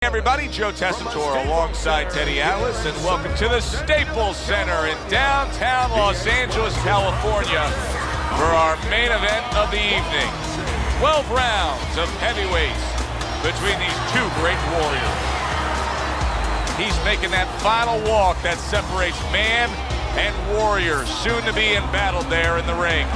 Everybody, Joe Tessitore alongside Teddy Atlas, and welcome to the Staples Center in downtown Los Angeles, California for our main event of the evening. 12 rounds of heavyweights between these two great warriors. He's making that final walk that separates man and warrior, soon to be embattled there in the ring.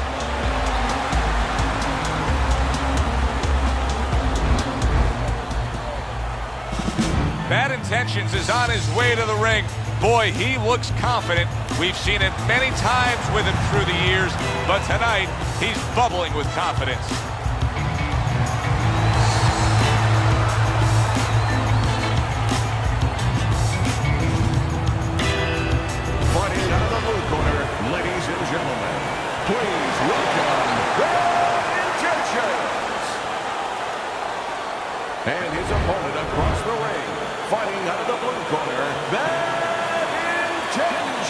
Bad Intentions is on his way to the ring. Boy, he looks confident. We've seen it many times with him through the years, but tonight, he's bubbling with confidence. Fighting out of the blue corner, ladies and gentlemen, please welcome Bad Intentions. And his opponent across the ring, fighting out of the blue corner, Bad Intentions.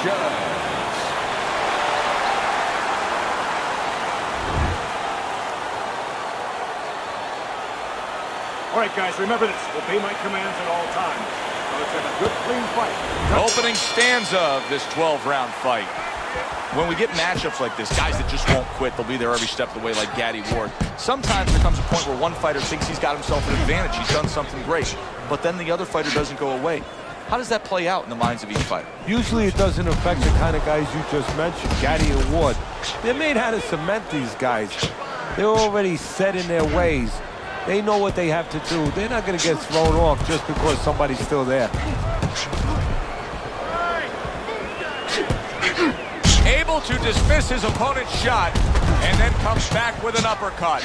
All right, guys, remember this. Obey my commands at all times. So let's have a good, clean fight. Opening stanza of this 12-round fight. When we get matchups like this, guys that just won't quit, they'll be there every step of the way like Gaddy Ward. Sometimes there comes a point where one fighter thinks he's got himself an advantage, he's done something great, but then the other fighter doesn't go away. How does that play out in the minds of each fighter? Usually it doesn't affect the kind of guys you just mentioned, Gaddy and Ward. They're made how to cement these guys. They're already set in their ways. They know what they have to do. They're not going to get thrown off just because somebody's still there. Able to dismiss his opponent's shot and then comes back with an uppercut.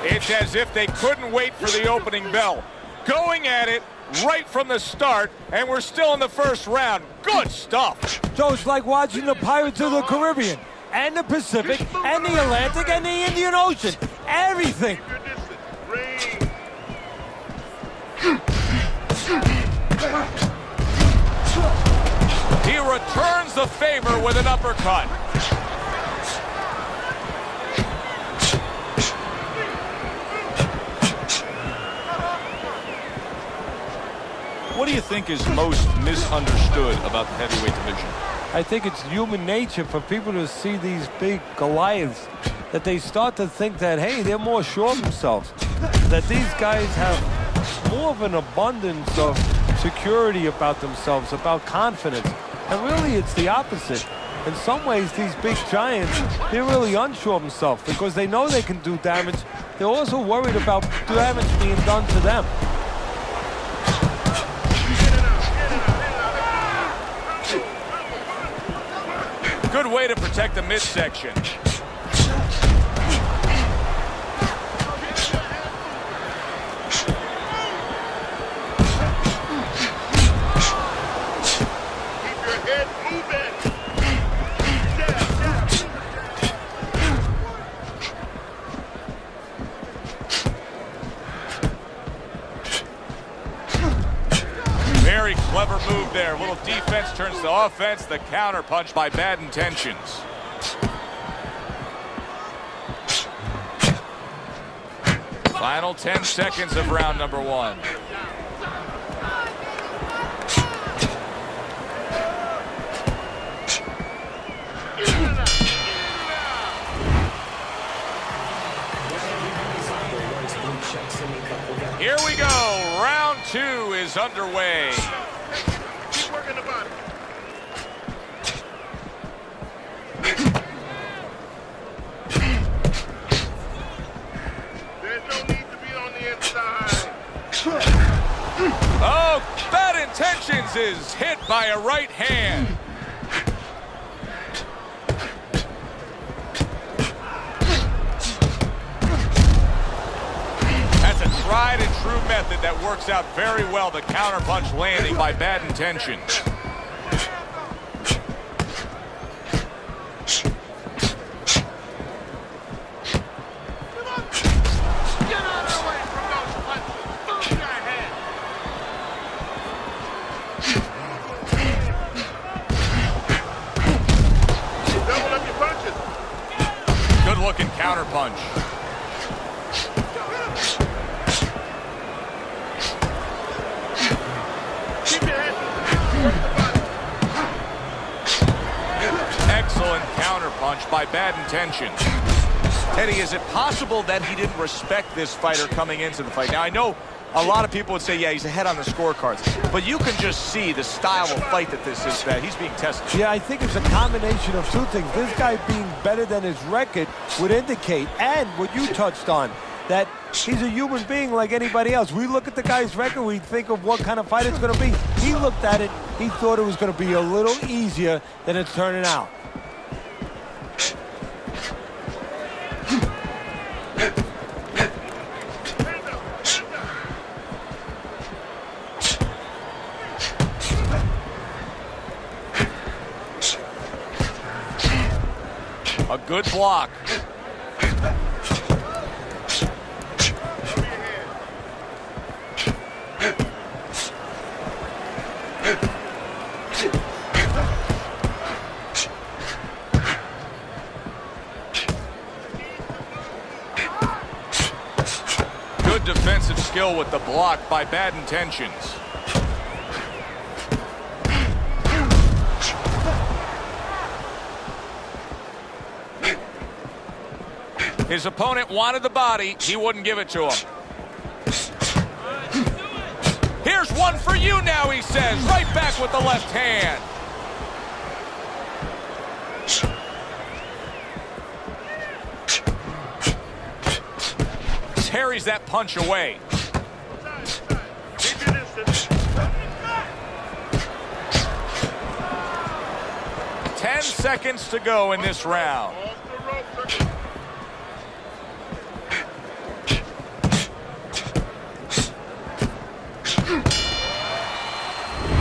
It's as if they couldn't wait for the opening bell. Going at it right from the start, and we're still in the first round. Good stuff. So it's like watching the Pirates of the Caribbean, and the Pacific, and the Atlantic, and the Indian Ocean. Everything. He returns the favor with an uppercut. What do you think is most misunderstood about the heavyweight division? I think it's human nature for people to see these big Goliaths, that they start to think that, hey, they're more sure of themselves, that these guys have more of an abundance of security about themselves, about confidence. And really, it's the opposite. In some ways, these big giants, they're really unsure of themselves because they know they can do damage. They're also worried about damage being done to them. Good way to protect the midsection. Very clever move there. A little defense turns to offense. The counter punch by Bad Intentions. Final 10 seconds of round number one. Here we go. Round two is underway. Keep working the body. There's no need to be on the inside. Oh, Bad Intentions is hit by a right hand. That's a tried and true method that works out very well. The counterpunch landing by Bad Intentions. Good looking counterpunch. Excellent counterpunch by Bad Intentions. Teddy, is it possible that he didn't respect this fighter coming into the fight? Now, I know a lot of people would say, yeah, he's ahead on the scorecards, but you can just see the style of fight that this is, that he's being tested. Yeah, I think it's a combination of two things. This guy being better than his record would indicate, and what you touched on, that he's a human being like anybody else. We look at the guy's record, we think of what kind of fight it's going to be. He looked at it, he thought it was going to be a little easier than it's turning out. A good block. Good defensive skill with the block by Bad Intentions. His opponent wanted the body. He wouldn't give it to him. Here's one for you now, he says. Right back with the left hand. Carries that punch away. 10 seconds to go in this round.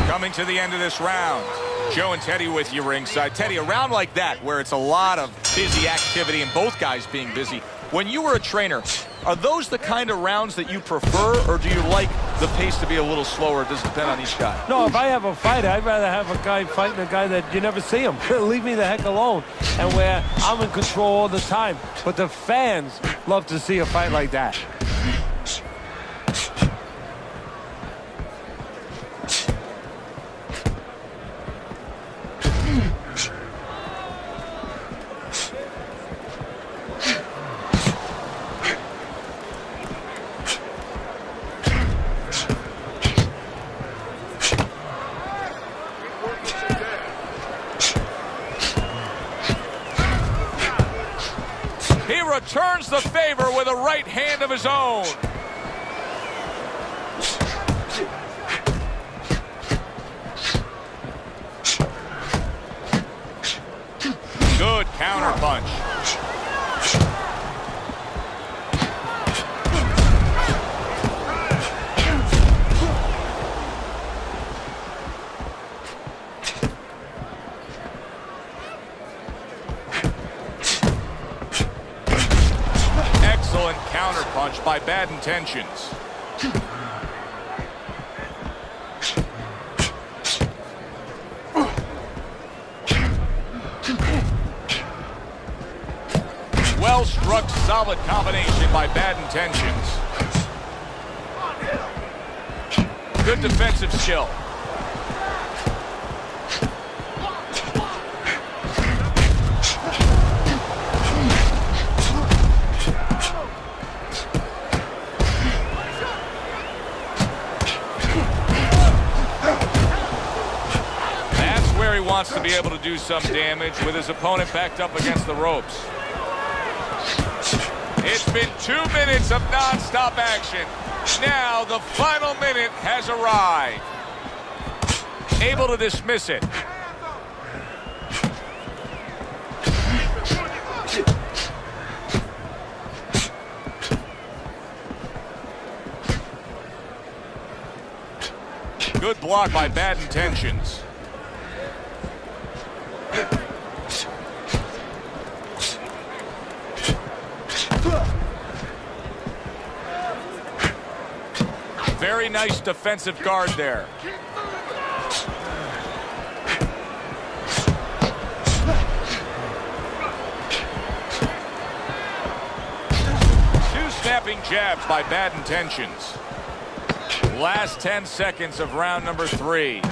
Coming to the end of this round. Joe and Teddy with you ringside. Teddy, a round like that where it's a lot of busy activity and both guys being busy. When you were a trainer, are those the kind of rounds that you prefer, or do you like the pace to be a little slower? Does it depend on each guy? No, if I have a fighter, I'd rather have a guy fighting a guy that you never see him. Leave me the heck alone. And where I'm in control all the time. But the fans love to see a fight like that. Returns the favor with a right hand of his own. Good counter punch. Excellent counter punch by Bad Intentions. Well struck, solid combination by Bad Intentions. Good defensive skill. Wants to be able to do some damage with his opponent backed up against the ropes. It's been 2 minutes of non-stop action. Now the final minute has arrived. Able to dismiss it. Good block by Bad Intentions. Very nice defensive guard there. Two snapping jabs by Bad Intentions. Last 10 seconds of round number 3.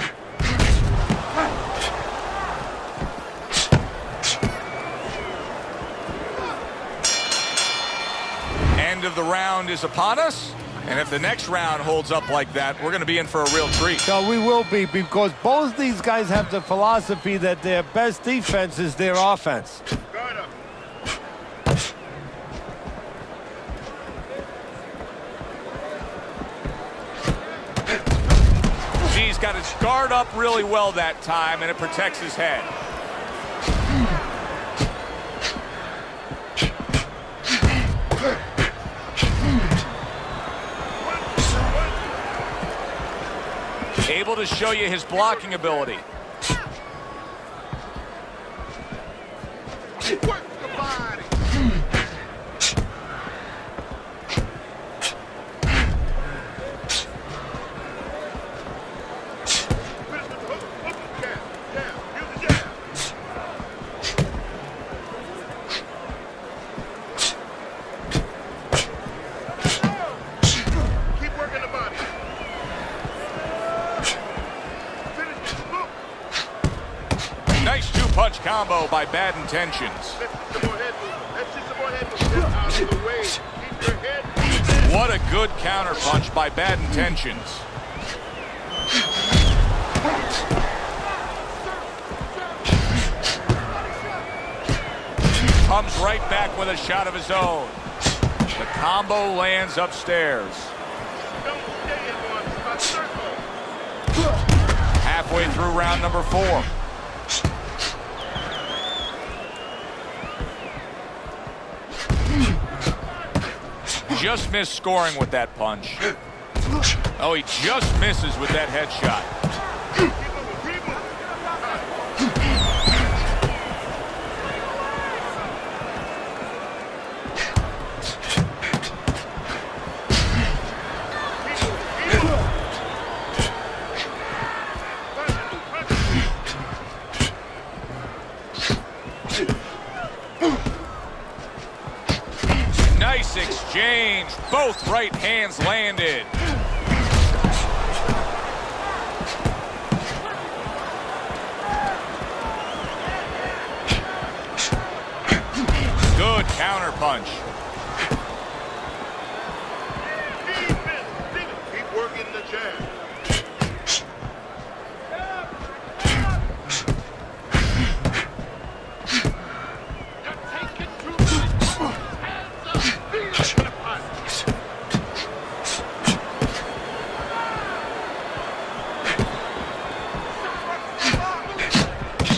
End of the round is upon us. And if the next round holds up like that, we're going to be in for a real treat. No, we will be, because both these guys have the philosophy that their best defense is their offense. He's got his guard up really well that time, and it protects his head. Able to show you his blocking ability. Work the body. Keep working the body. Nice two-punch combo by Bad Intentions. What a good counterpunch by Bad Intentions. Comes right back with a shot of his own. The combo lands upstairs. Halfway through round number 4. Just missed scoring with that punch. Oh, he just misses with that headshot. Nice exchange. Both right hands landed. Good counterpunch. Keep working the jab.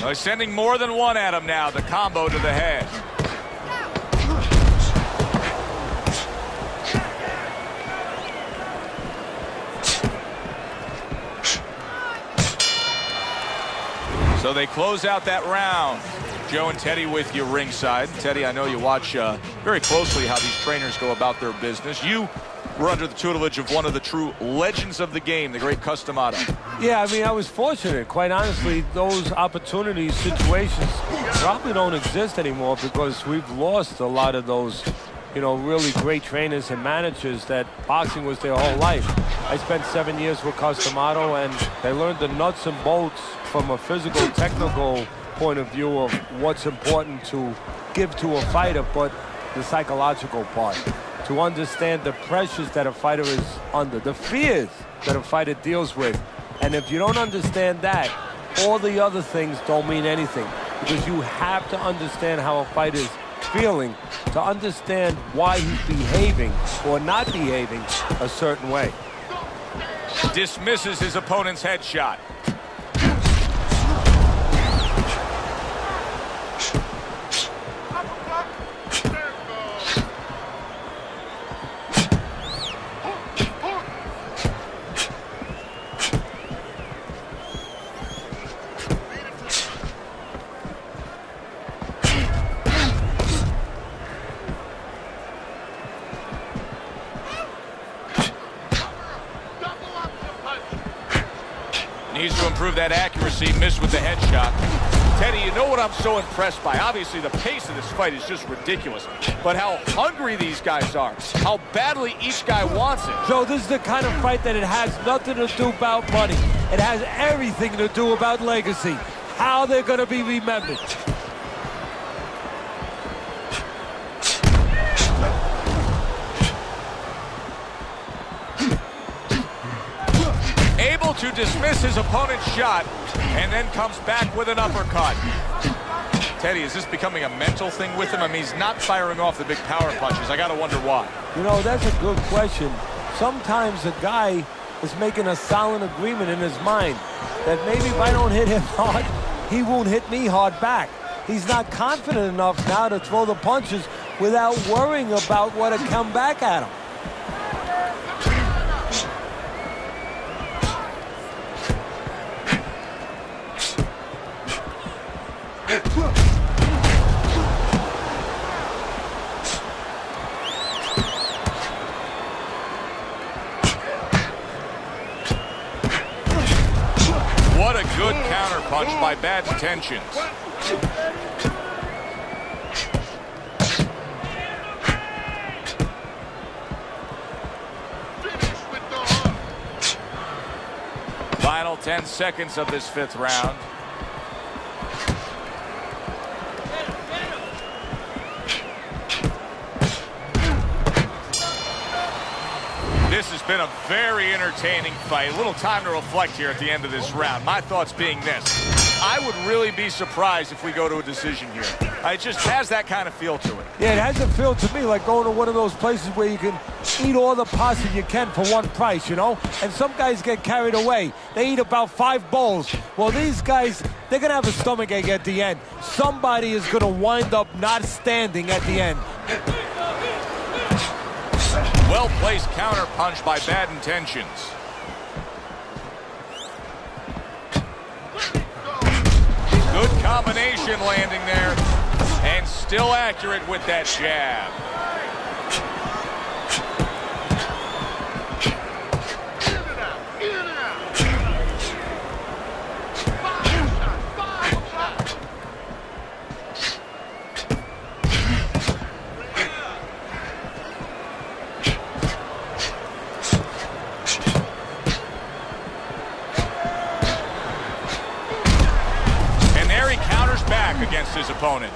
He's sending more than one at him now. The combo to the head. So they close out that round. Joe and Teddy with you ringside. Teddy, I know you watch very closely how these trainers go about their business. You were under the tutelage of one of the true legends of the game, the great Customato. Yeah, I mean, I was fortunate. Quite honestly, those opportunities, situations probably don't exist anymore because we've lost a lot of those, you know, really great trainers and managers that boxing was their whole life. I spent 7 years with Customato, and they learned the nuts and bolts from a physical, technical point of view of what's important to give to a fighter, but the psychological part. To understand the pressures that a fighter is under, the fears that a fighter deals with. And if you don't understand that, all the other things don't mean anything, because you have to understand how a fighter is feeling to understand why he's behaving or not behaving a certain way. Dismisses his opponent's headshot. improve that accuracy, missed with the headshot. Teddy, you know what I'm so impressed by? Obviously, the pace of this fight is just ridiculous. But how hungry these guys are. How badly each guy wants it. Joe, this is the kind of fight that it has nothing to do about money. It has everything to do about legacy. How they're going to be remembered. Able to dismiss his opponent's shot and then comes back with an uppercut. Teddy, is this becoming a mental thing with him? I mean, he's not firing off the big power punches. I got to wonder why. You know, that's a good question. Sometimes a guy is making a silent agreement in his mind that maybe if I don't hit him hard, he won't hit me hard back. He's not confident enough now to throw the punches without worrying about what will come back at him. What a good counter punch by Bad Intentions. Final 10 seconds of this 5th round. This has been a very entertaining fight. A little time to reflect here at the end of this round. My thoughts being this. I would really be surprised if we go to a decision here. It just has that kind of feel to it. Yeah, it has a feel to me like going to one of those places where you can eat all the pasta you can for one price, you know? And some guys get carried away. They eat about 5 bowls. Well, these guys, they're going to have a stomachache at the end. Somebody is going to wind up not standing at the end. Well-placed counter punch by Bad Intentions. Good combination landing there, and still accurate with that jab. Against his opponent.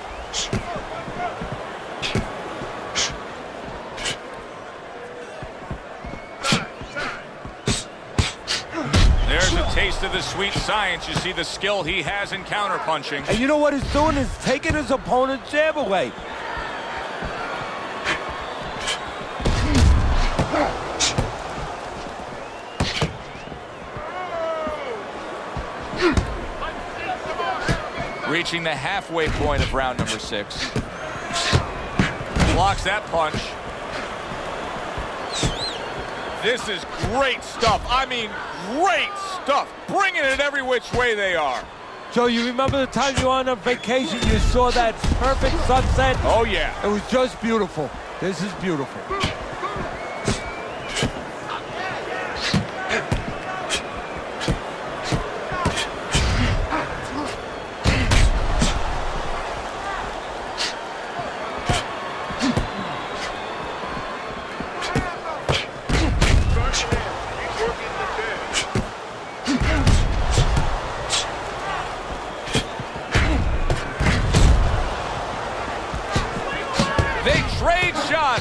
There's a taste of the sweet science. You see the skill he has in counterpunching. And you know what he's doing is taking his opponent's jab away. Reaching the halfway point of round number 6. Blocks that punch. This is great stuff. I mean, great stuff. Bringing it every which way they are. Joe, you remember the time you were on a vacation, you saw that perfect sunset? Oh, yeah. It was just beautiful. This is beautiful.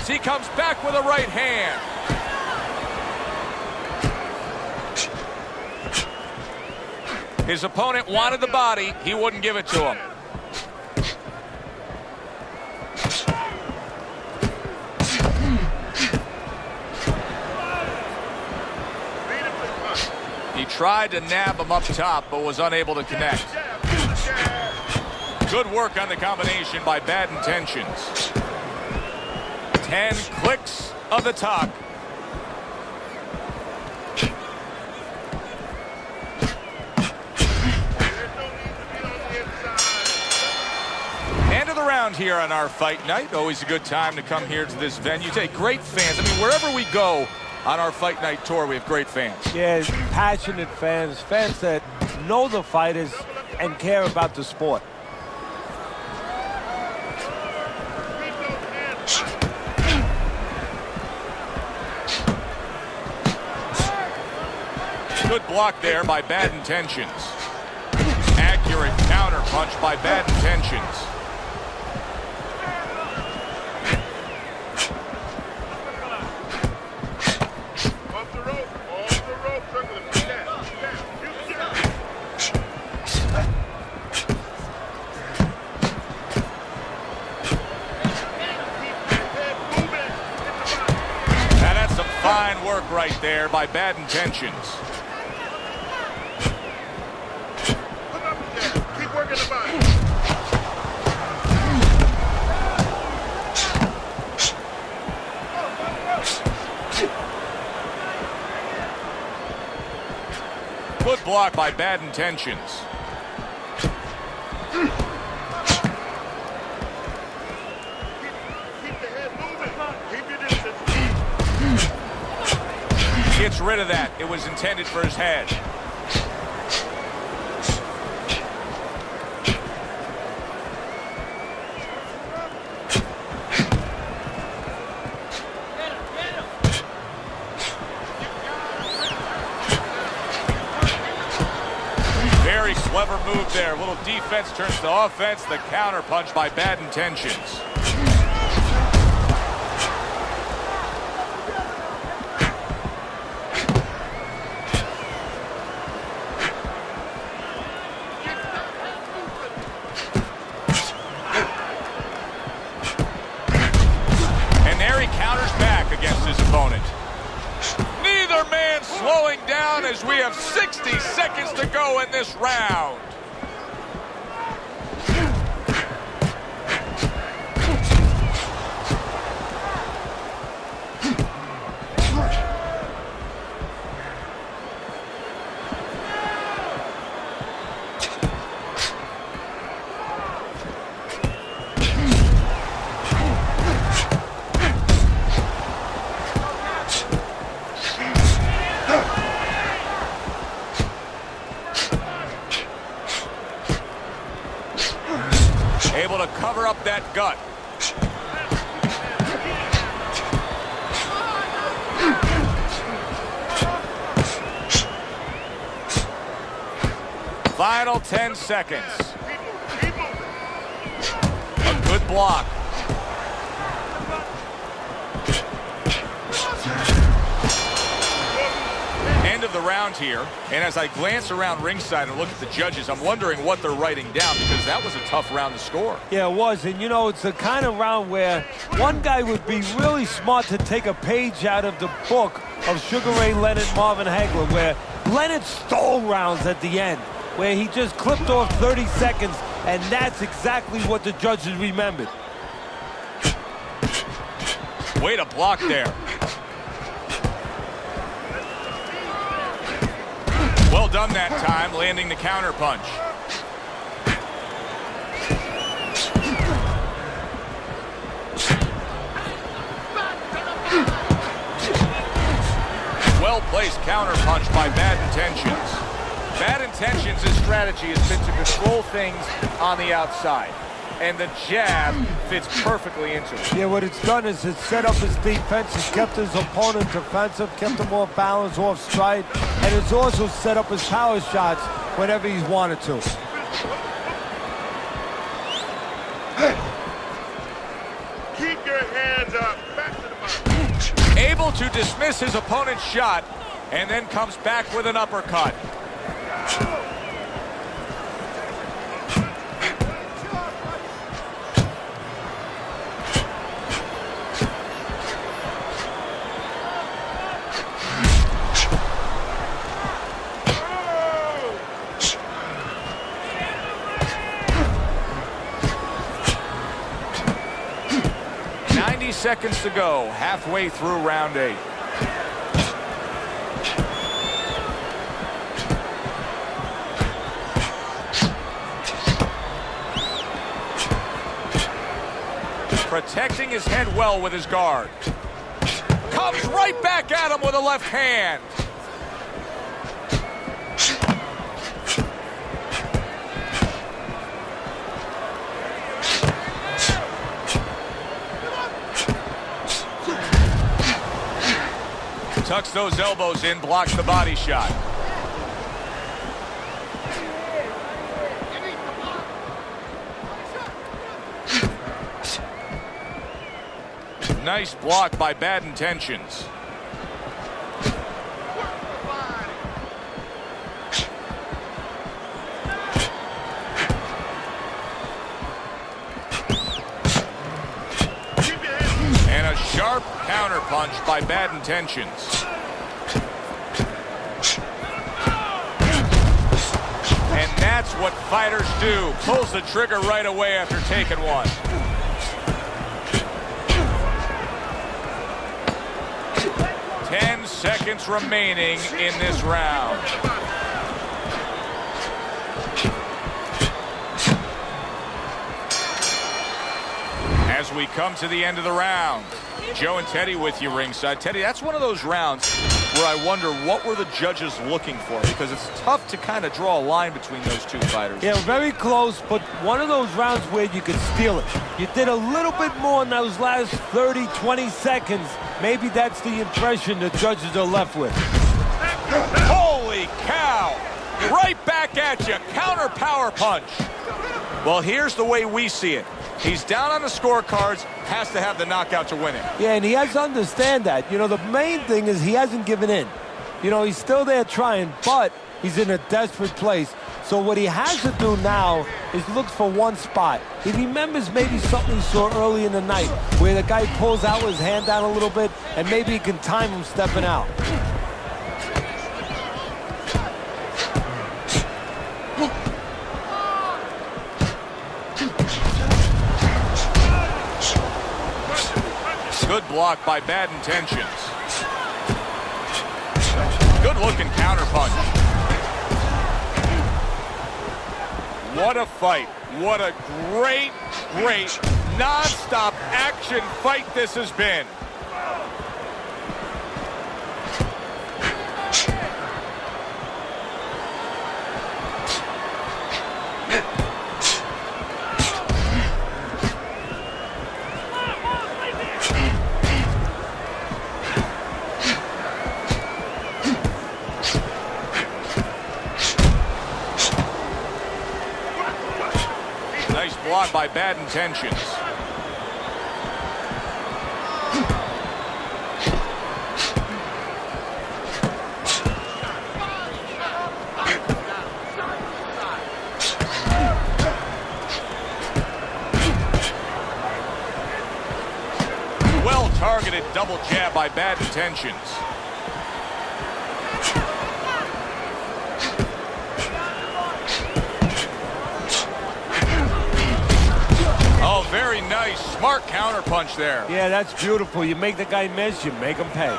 He comes back with a right hand. His opponent wanted the body. He wouldn't give it to him. He tried to nab him up top, but was unable to connect. Good work on the combination by Bad Intentions. 10 clicks of the talk. End of the round here on our fight night. Always a good time to come here to this venue. Take great fans. I mean, wherever we go on our fight night tour, we have great fans. Yeah, passionate fans, fans that know the fighters and care about the sport. Good block there by Bad Intentions. Accurate counter punch by Bad Intentions. Off the rope, Now that's some fine work right there by Bad Intentions. Keep working the body. Good block by Bad Intentions. Keep the head moving. Keep your distance. Gets rid of that. It was intended for his head. Very clever move there. A little defense turns to offense. The counter punch by Bad Intentions. And there he counters back against his opponent. Neither man slowing down as we have 60 seconds to go in this round. Able to cover up that gut. Final 10 seconds. A good block. End of the round here, and as I glance around ringside and look at the judges, I'm wondering what they're writing down, because that was a tough round to score. Yeah, it was, and you know, it's the kind of round where one guy would be really smart to take a page out of the book of Sugar Ray Leonard, Marvin Hagler, where Leonard stole rounds at the end, where he just clipped off 30 seconds, and that's exactly what the judges remembered. Way to block there. Well done that time, landing the counter punch. Well-placed counter punch by Bad Intentions. Bad Intentions' strategy has been to control things on the outside, and the jab fits perfectly into it. Yeah, what it's done is it's set up his defense, it's kept his opponent defensive, kept him off balance, off stride, and it's also set up his power shots whenever he's wanted to. Keep your hands up. Back to the body. Able to dismiss his opponent's shot, and then comes back with an uppercut. Seconds to go, halfway through round 8. Protecting his head well with his guard. Comes right back at him with a left hand. Tucks those elbows in, blocks the body shot. Nice block by Bad Intentions. And a sharp counter punch by Bad Intentions. And that's what fighters do. Pulls the trigger right away after taking one. Seconds remaining in this round. As we come to the end of the round, Joe and Teddy with you ringside. Teddy, that's one of those rounds where I wonder what were the judges looking for, because it's tough to kind of draw a line between those two fighters. Yeah, very close, but one of those rounds where you could steal it. You did a little bit more in those last 30, 20 seconds. Maybe that's the impression the judges are left with. Holy cow! Right back at you. Counter power punch. Well, here's the way we see it. He's down on the scorecards, has to have the knockout to win it. Yeah, and he has to understand that. You know, the main thing is he hasn't given in. You know, he's still there trying, but he's in a desperate place. So what he has to do now is look for one spot. He remembers maybe something he saw early in the night where the guy pulls out his hand down a little bit and maybe he can time him stepping out. Good block by Bad Intentions. Good looking counter punch. What a fight. What a great, great, non-stop action fight this has been. Nice block by Bad Intentions. Well-targeted double jab by Bad Intentions. Oh, very nice. Smart counter punch there. Yeah, that's beautiful. You make the guy miss, you make him pay.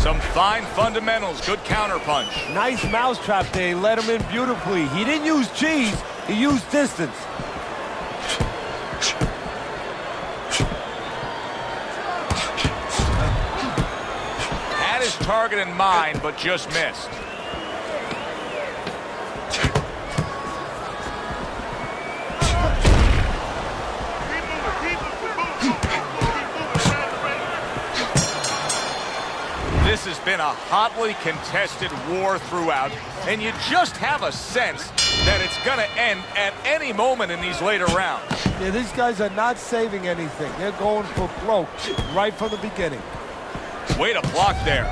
Some fine fundamentals. Good counter punch. Nice mousetrap there. He let him in beautifully. He didn't use cheese. He used distance. Had his target in mind, but just missed. This has been a hotly contested war throughout, and you just have a sense that it's going to end at any moment in these later rounds. Yeah, these guys are not saving anything. They're going for broke right from the beginning. Way to block there.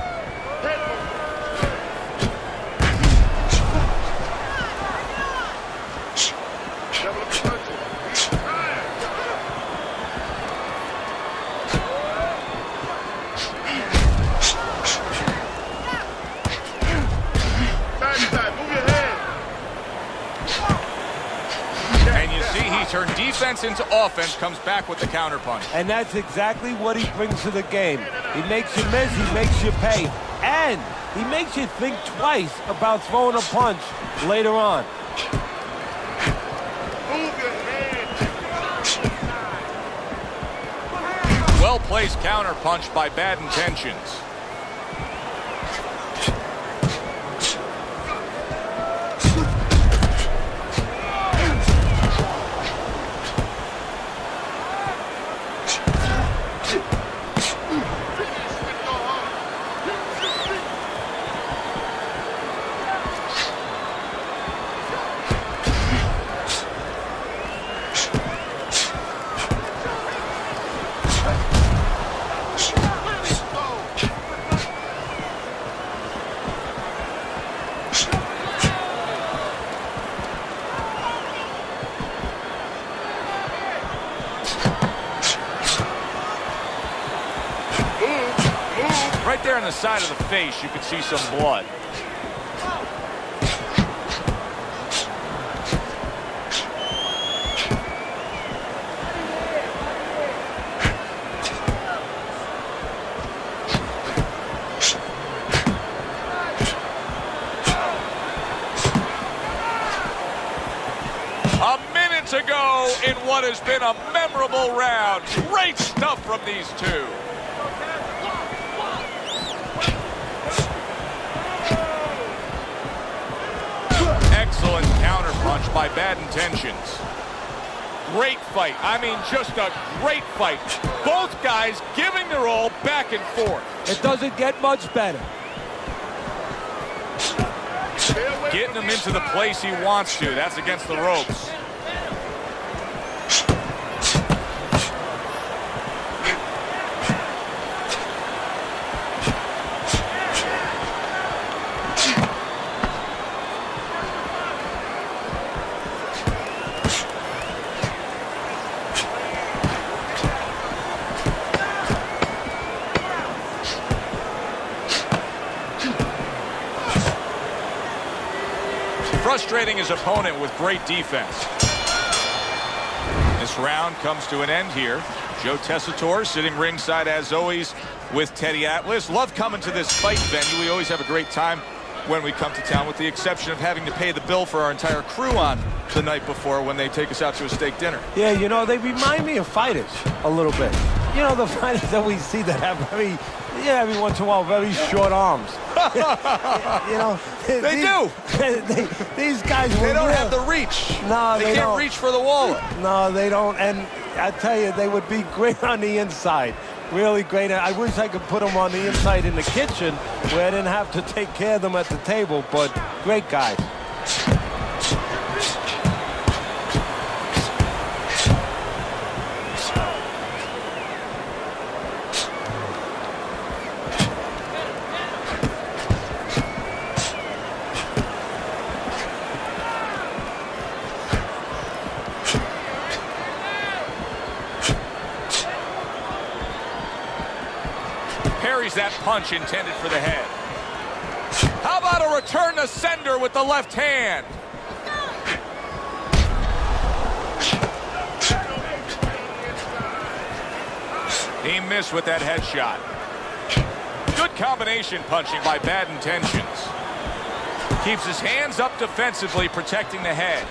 Turn defense into offense, comes back with the counter punch. And that's exactly what he brings to the game. He makes you miss, he makes you pay, and he makes you think twice about throwing a punch later on. Well-placed counter punch by Bad Intentions. Right there on the side of the face, you can see some blood. A minute to go in what has been a memorable round. Great stuff from these two. Excellent counter punch by Bad Intentions. Great fight. I mean, just a great fight. Both guys giving their all back and forth. It doesn't get much better. Getting him into the place he wants to. That's against the ropes. Frustrating his opponent with great defense. This round comes to an end here. Joe Tessitore sitting ringside as always with Teddy Atlas. Love coming to this fight venue. We always have a great time when we come to town, with the exception of having to pay the bill for our entire crew on the night before when they take us out to a steak dinner. Yeah, you know, they remind me of fighters a little bit. You know, the fighters that we see that have every once in a while, very short arms. You know, They do. These guys, They don't have the reach. No, they can't reach for the wallet. No, they don't. And I tell you, they would be great on the inside. Really great. I wish I could put them on the inside in the kitchen where I didn't have to take care of them at the table, but great guys. Parries that punch intended for the head. How about a return to sender with the left hand? He missed with that headshot. Good combination punching by Bad Intentions. Keeps his hands up defensively, protecting the head.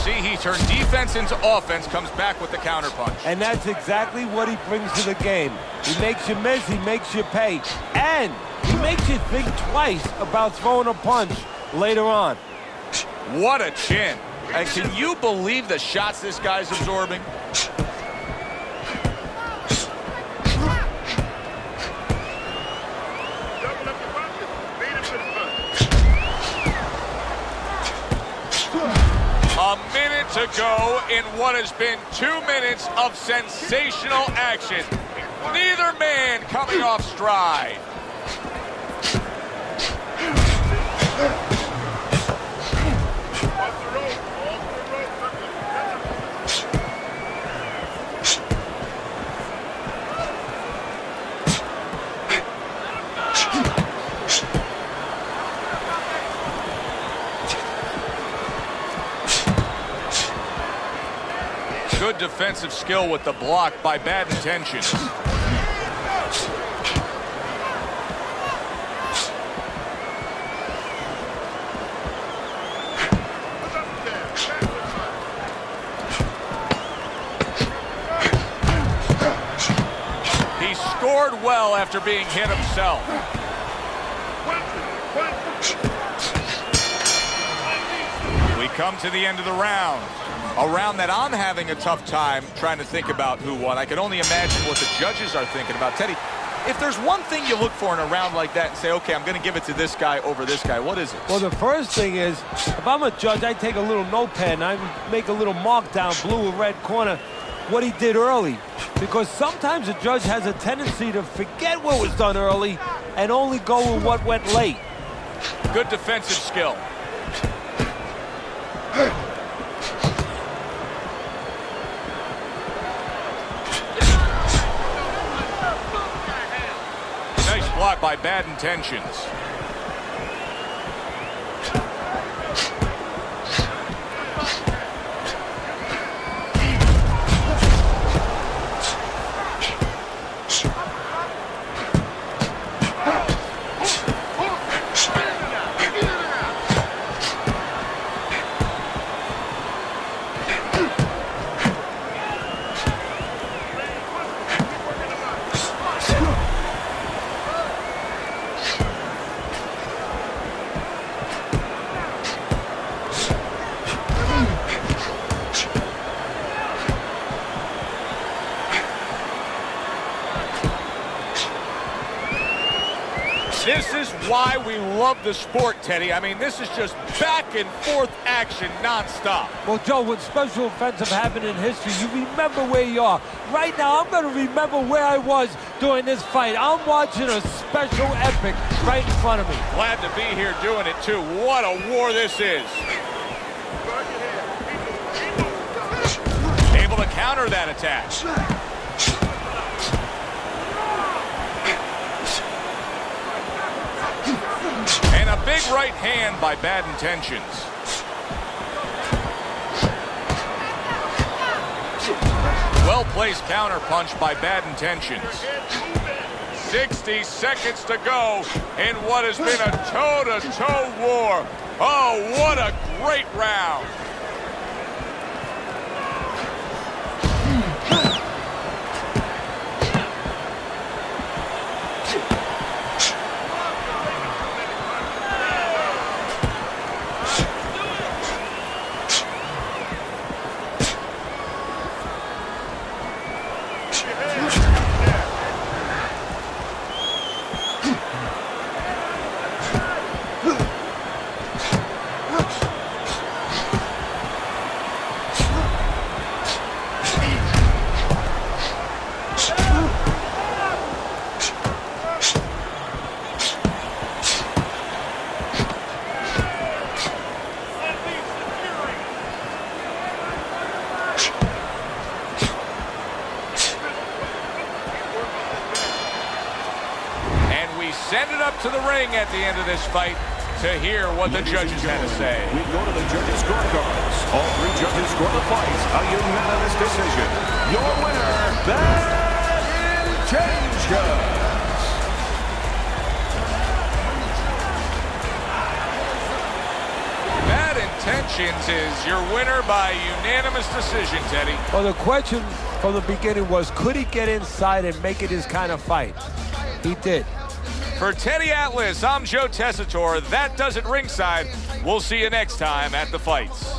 He turned defense into offense, comes back with the counterpunch. And that's exactly what he brings to the game. He makes you miss, he makes you pay. And he makes you think twice about throwing a punch later on. What a chin. And can you believe the shots this guy's absorbing? A minute to go in what has been 2 minutes of sensational action. Neither man coming off stride. Good defensive skill with the block by Bad Intentions. scored well after being hit himself. We come to the end of the round. A round that I'm having a tough time trying to think about who won. I can only imagine what the judges are thinking about. Teddy, if there's one thing you look for in a round like that and say, okay, I'm going to give it to this guy over this guy, what is it? Well, the first thing is, if I'm a judge, I take a little notepad and I make a little mark down, blue or red corner, what he did early. Because sometimes a judge has a tendency to forget what was done early and only go with what went late. Good defensive skill. Nice block by Bad Intentions. This is why we love the sport, Teddy. I mean, this is just back and forth action nonstop. Well, Joe, when special events have happened in history, you remember where you are. Right now, I'm going to remember where I was during this fight. I'm watching a special epic right in front of me. Glad to be here doing it, too. What a war this is. Able to counter that attack. And a big right hand by Bad Intentions. Well-placed counter punch by Bad Intentions. 60 seconds to go in what has been a toe-to-toe war. Oh, what a great round. Send it up to the ring at the end of this fight to hear what the judges had to say. We go to the judges' scorecards. All three judges score the fight. A unanimous decision. Your winner, Bad Intentions. Bad Intentions is your winner by unanimous decision, Teddy. Well, the question from the beginning was, could he get inside and make it his kind of fight? He did. For Teddy Atlas, I'm Joe Tessitore. That does it ringside. We'll see you next time at the fights.